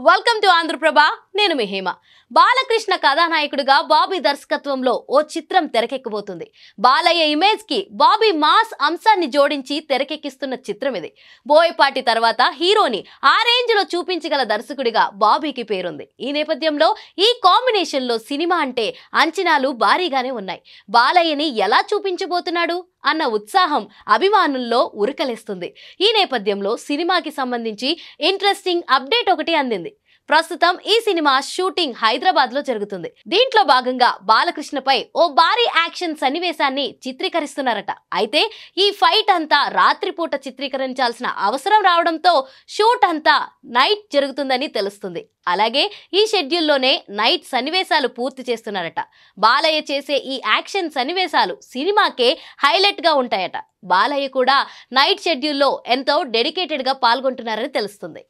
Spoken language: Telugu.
Welcome to Andhraprabha. నేను మీ హేమ. బాలకృష్ణ కథానాయకుడిగా బాబీ దర్శకత్వంలో ఓ చిత్రం తెరకెక్కబోతుంది. బాలయ్య ఇమేజ్ కి బాబీ మాస్ అంశాన్ని జోడించి తెరకెక్కిస్తున్న చిత్రం ఇది. బోయపాటి తర్వాత హీరోని ఆ రేంజ్ లో చూపించగల దర్శకుడిగా బాబీకి పేరుంది. ఈ నేపథ్యంలో ఈ కాంబినేషన్ లో సినిమా అంటే అంచనాలు భారీగానే ఉన్నాయి. బాలయ్యని ఎలా చూపించబోతున్నాడు అన్న ఉత్సాహం అభిమానుల్లో ఉరకలేస్తుంది. ఈ నేపథ్యంలో సినిమాకి సంబంధించి ఇంట్రెస్టింగ్ అప్డేట్ ఒకటి అందింది. ప్రస్తుతం ఈ సినిమా షూటింగ్ హైదరాబాద్ లో జరుగుతుంది. దీంట్లో భాగంగా బాలకృష్ణపై ఓ భారీ యాక్షన్ సన్నివేశాన్ని చిత్రీకరిస్తున్నారట. అయితే ఈ ఫైట్ అంతా రాత్రిపూట చిత్రీకరించాల్సిన అవసరం రావడంతో షూట్ అంతా నైట్ జరుగుతుందని తెలుస్తుంది. అలాగే ఈ షెడ్యూల్లోనే నైట్ సన్నివేశాలు పూర్తి చేస్తున్నారట. బాలయ్య చేసే ఈ యాక్షన్ సన్నివేశాలు సినిమాకే హైలైట్ గా ఉంటాయట. బాలయ్య కూడా నైట్ షెడ్యూల్లో ఎంతో డెడికేటెడ్ గా పాల్గొంటున్నారని తెలుస్తుంది.